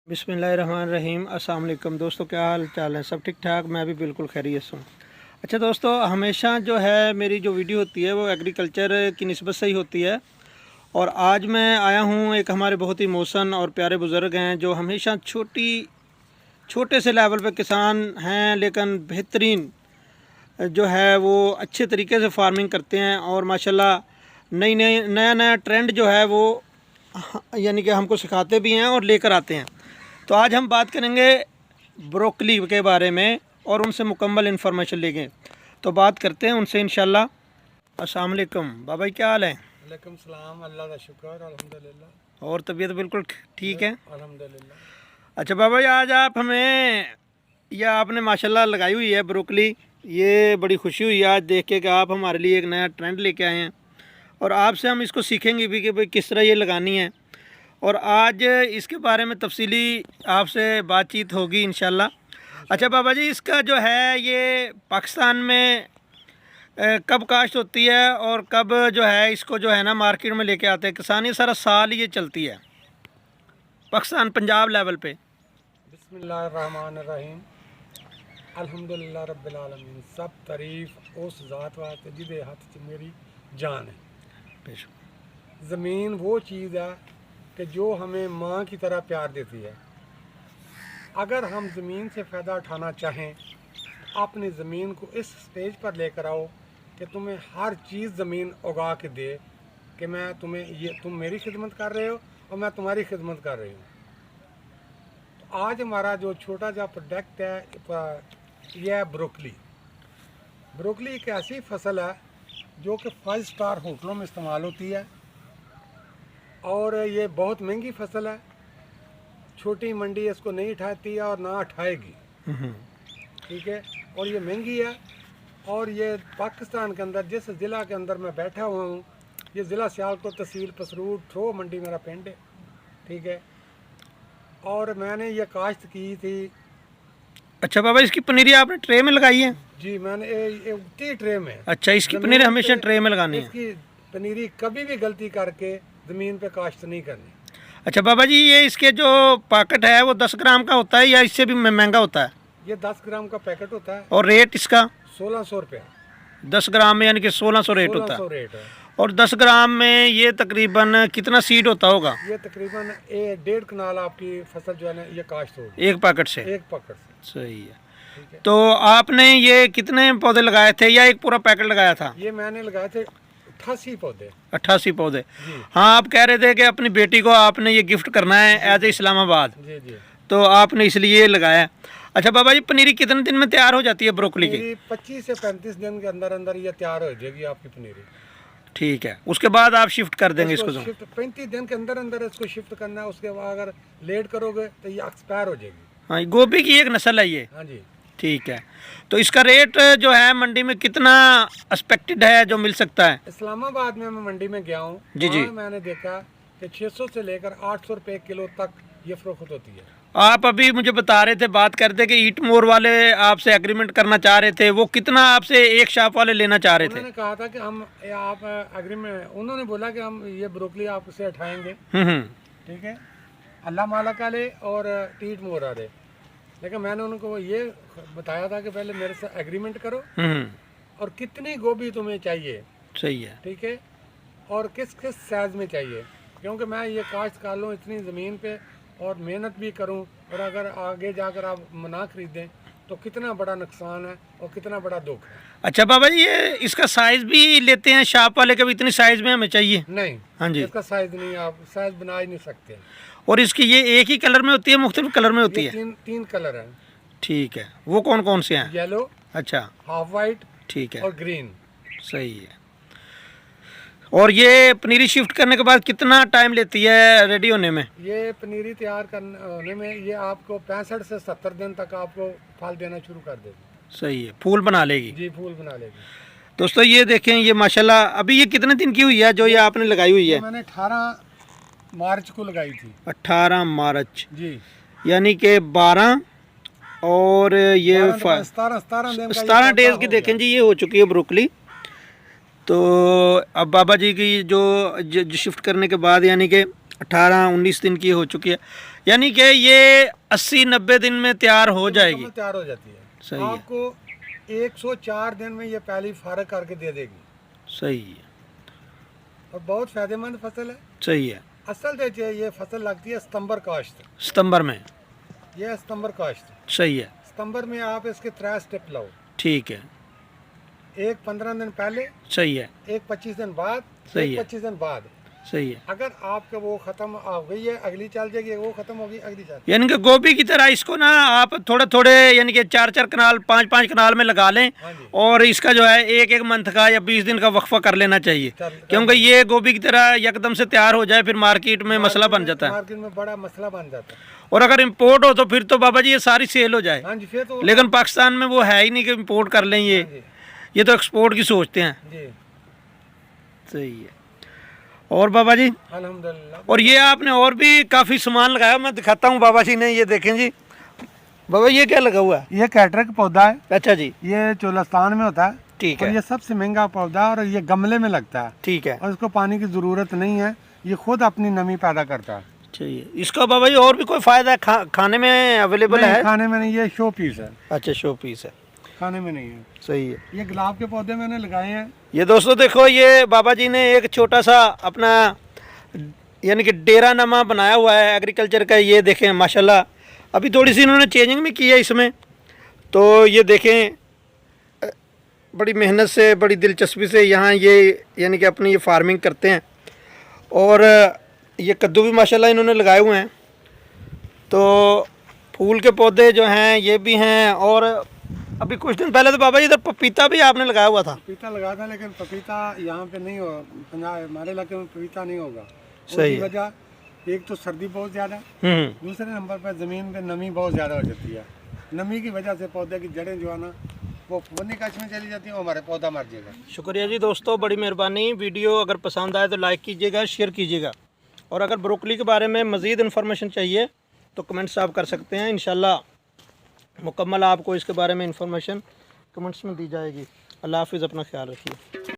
बिस्मिल्लाहिर्रहमानिर्रहीम। अस्सलाम वालेकुम दोस्तों, क्या हाल चाल है? सब ठीक ठाक? मैं भी बिल्कुल खैरियत से हूँ। अच्छा दोस्तों, हमेशा जो है मेरी जो वीडियो होती है वो एग्रीकल्चर की निस्बत से ही होती है। और आज मैं आया हूँ, एक हमारे बहुत ही मोहसन और प्यारे बुज़ुर्ग हैं जो हमेशा छोटे से लेवल पे किसान हैं, लेकिन बेहतरीन जो है वो अच्छे तरीके से फार्मिंग करते हैं और माशाल्लाह नया नया ट्रेंड जो है वो यानी कि हमको सिखाते भी हैं और लेकर आते हैं। तो आज हम बात करेंगे ब्रोकली के बारे में और उनसे मुकम्मल इन्फॉर्मेशन लेंगे। तो बात करते हैं उनसे इंशाल्लाह। अस्सलाम वालेकुम बाबा जी, क्या हाल है? वालेकुम सलाम, अल्लाह का शुक्र, अल्हम्दुलिल्लाह। और तबीयत बिल्कुल ठीक है? अल्हम्दुलिल्लाह। अच्छा बाबा जी, आज आप हमें, यह आपने माशाल्लाह लगाई हुई है ब्रोकली, ये बड़ी खुशी हुई है आज देख के कि आप हमारे लिए एक नया ट्रेंड लेके आए हैं और आपसे हम इसको सीखेंगे भी कि भाई किस तरह ये लगानी है। और आज इसके बारे में तफसीली आपसे बातचीत होगी इंशाल्लाह। अच्छा बाबा जी, इसका जो है ये पाकिस्तान में कब काश्त होती है और कब जो है इसको जो है ना मार्केट में लेके आते हैं किसान? ये सारा साल ये चलती है पाकिस्तान पंजाब लेवल पे। बिस्मिल्लाहिर्रहमानिर्रहीम, अल्हम्दुलिल्लाह रब्बिल आलमीन। सब तारीफ उस ज़ात वास्ते जिहदे हथ च मेरी जान है। ज़मीन वो चीज़ है कि जो हमें माँ की तरह प्यार देती है। अगर हम ज़मीन से फ़ायदा उठाना चाहें, अपनी ज़मीन को इस स्टेज पर लेकर आओ कि तुम्हें हर चीज़ ज़मीन उगा के दे कि मैं तुम्हें तुम मेरी खिदमत कर रहे हो और मैं तुम्हारी खिदमत कर रही हूँ। तो आज हमारा जो छोटा सा प्रोडक्ट है यह है ब्रोकली। ब्रोकली एक ऐसी फसल है जो कि 5 स्टार होटलों में इस्तेमाल होती है और ये बहुत महंगी फसल है। छोटी मंडी इसको नहीं उठाती है और ना उठाएगी, ठीक है। और ये महंगी है और ये पाकिस्तान के अंदर जिस ज़िला के अंदर मैं बैठा हुआ हूँ, ये ज़िला सियालकोट, तहसील पसरूर, थ्रो मंडी मेरा पिंड है, ठीक है। और मैंने ये काश्त की थी। अच्छा बाबा, इसकी पनीरी आपने ट्रे में लगाई है? जी, मैंने उतनी ट्रे में। अच्छा, इसकी पनीरी हमेशा ट्रे में लगानी है? इसकी पनीरी कभी भी गलती करके ज़मीन पे काश्त नहीं करनी। अच्छा बाबा जी, ये इसके जो पैकेट है वो 10 ग्राम का होता है या इससे भी महंगा होता है? ये 10 ग्राम का पैकेट होता है। और रेट इसका? 1600 रुपया। 10 ग्राम में यानी कि 1600 रेट होता है। 1600 रेट है। और 10 ग्राम में ये तकरीबन कितना सीड होता होगा? ये तकरीबन 1.5 कनाल आपकी फसल जो है ना ये काश्त होगी एक पैकेट से? एक पैकेट से। सही है। तो आपने ये कितने पौधे लगाए थे या एक पूरा पैकेट लगाया था? ये मैंने लगाए थे 88 पौधे। 88 पौधे। हाँ, आप कह रहे थे कि अपनी बेटी को आपने ये गिफ्ट करना है एज ए इस्लामाबाद। जी जी। तो आपने इसलिए लगाया। अच्छा बाबा जी, पनीरी कितने दिन में तैयार हो जाती है ब्रोकली की? 25 से 35 दिन के अंदर अंदर ये तैयार हो जाएगी आपकी पनीरी। ठीक है, उसके बाद आप शिफ्ट कर देंगे इसको? शिफ्ट 35 दिन के अंदर अंदर इसको शिफ्ट करना है। उसके बाद अगर लेट करोगे तो ये एक्सपायर हो जाएगी। हाँ, गोभी की एक नस्ल है ये? हाँ जी। ठीक है। तो इसका रेट जो है मंडी में कितना एक्सपेक्टेड है जो मिल सकता है? इस्लामाबाद में मैं मंडी में गया हूँ जी जी। मैंने देखा कि 600 से लेकर 800 रुपए किलो तक ये फरोख्त होती है। आप अभी मुझे बता रहे थे, बात करते कि ईट मोर वाले आपसे एग्रीमेंट करना चाह रहे थे, वो कितना आपसे एक शाप वाले लेना चाह रहे थे? उन्होंने कहा था कि हम आप एग्रीमेंट, उन्होंने बोला कि हम ये ब्रोकली आपसे उठाएंगे, ठीक है, अल्लाह माला का ले और ईट मोर आ दे। लेकिन मैंने उनको ये बताया था कि पहले मेरे से एग्रीमेंट करो और कितनी गोभी तुम्हें चाहिए। सही है। ठीक है, और किस किस साइज में चाहिए, क्योंकि मैं ये काश्त कर लूँ इतनी ज़मीन पे और मेहनत भी करूं और अगर आगे जाकर आप ना खरीदें तो कितना बड़ा नुकसान है और कितना बड़ा दुख है। अच्छा बाबा जी, ये इसका साइज भी लेते हैं शाप वाले के भी? इतनी साइज में हमें चाहिए? नहीं, हाँ जी, इसका साइज नहीं, आप साइज बना ही नहीं सकते। और इसकी ये एक ही कलर में होती है, मुख्तलिफ कलर में होती है? तीन कलर हैं। ठीक है, वो कौन कौन से हैं? येलो, अच्छा, हाफ वाइट, ठीक है, और ग्रीन। सही है। और ये पनीरी शिफ्ट करने के बाद कितना टाइम लेती है रेडी होने में? ये पनीरी तैयार करने में ये आपको 65 से 70 दिन तक आपको फल देना शुरू कर देगी। सही है, फूल बना लेगी? जी, फूल बना लेगी। दोस्तों ये देखें, ये माशाल्लाह अभी ये कितने दिन की हुई है जो ये आपने लगाई हुई है? मैंने 18 मार्च को लगाई थी। 18 मार्च जी, यानी कि 12 और ये 17 डेज की देखें जी ये हो चुकी है ब्रोकली। तो अब बाबा जी की जो शिफ्ट करने के बाद यानी कि 18-19 दिन की हो चुकी है। यानी कि ये 80-90 दिन में तैयार हो जाएगी। मुकम्मल तैयार हो जाती है। सही है। आपको 104 दिन में ये पहली फारग करके दे देगी। सही है। और बहुत फायदेमंद फसल है। सही है। असल देखिए ये फसल लगती है सितंबर काश्त। सितंबर में। ये सितंबर काश्त। सही है। सितंबर में आप इसके 3 स्टेप लाओ। ठीक है। एक 15 दिन पहले, सही है। एक 25 दिन बाद, सही एक है। 25 दिन बाद। सही है। अगर आपके वो खत्म हो गई है, अगली चल जाएगी, वो खत्म होगी, अगली चल। यानी कि गोभी की तरह इसको ना आप थोड़े थोड़े यानी कि 4-4 कनाल 5-5 कनाल में लगा लें। हाँ जी। और इसका जो है एक मंथ का या 20 दिन का वक्फा कर लेना चाहिए, क्योंकि ये गोभी की तरह एकदम से तैयार हो जाए फिर मार्केट में मसला बन जाता है। मार्केट में बड़ा मसला बन जाता है। और अगर इम्पोर्ट हो तो फिर तो बाबा जी ये सारी सेल हो जाए। हाँ जी, फिर तो लेकिन पाकिस्तान में वो है ही नहीं कि इम्पोर्ट कर लें। ये तो एक्सपोर्ट की सोचते हैं जी। सही है। और बाबा जी अल्हम्दुलिल्लाह। और ये आपने और भी काफ़ी सामान लगाया, मैं दिखाता हूँ बाबा जी ने। ये देखें जी बाबा, ये क्या लगा हुआ है? ये कैटर का पौधा है। अच्छा जी। ये चोलस्तान में होता है। ठीक और है। ये सबसे महंगा पौधा है और ये गमले में लगता है। ठीक है। और इसको पानी की ज़रूरत नहीं है, ये खुद अपनी नमी पैदा करता है। चाहिए इसका बाबा जी और भी कोई फ़ायदा है? खाने में अवेलेबल नहीं, है? खाने में नहीं, ये शो पीस है। अच्छा, शो पीस है। खाने में नहीं है। सही है। ये गुलाब के पौधे मैंने लगाए हैं। ये दोस्तों देखो, ये बाबा जी ने एक छोटा सा अपना यानी कि डेरा नमा बनाया हुआ है एग्रीकल्चर का। ये देखें माशाल्लाह, अभी थोड़ी सी इन्होंने चेंजिंग भी की है इसमें। तो ये देखें बड़ी मेहनत से, बड़ी दिलचस्पी से यहाँ ये यानी कि अपनी ये फार्मिंग करते हैं। और ये कद्दू भी माशाल्लाह इन्होंने लगाए हुए हैं। तो फूल के पौधे जो हैं ये भी हैं। और अभी कुछ दिन पहले तो बाबा जी इधर पपीता भी आपने लगाया हुआ था। पपीता लगा था, लेकिन पपीता यहाँ पे नहीं होगा, पंजाब हमारे इलाके में पपीता नहीं होगा। सही उसकी वजह एक तो सर्दी बहुत ज़्यादा, दूसरे नंबर पर ज़मीन पे नमी बहुत ज़्यादा हो जाती है। नमी की वजह से पौधे की जड़ें जो है ना वो फूलने काश में चली जाती है, हमारे पौधा मर जाएगा। शुक्रिया जी दोस्तों, बड़ी मेहरबानी। वीडियो अगर पसंद आए तो लाइक कीजिएगा, शेयर कीजिएगा। और अगर ब्रोकली के बारे में मज़ीद इन्फॉर्मेशन चाहिए तो कमेंट्स आप कर सकते हैं। इंशाल्लाह मुकम्मल आपको इसके बारे में इंफॉर्मेशन कमेंट्स में दी जाएगी। अल्लाह हाफ़िज़, अपना ख्याल रखिए।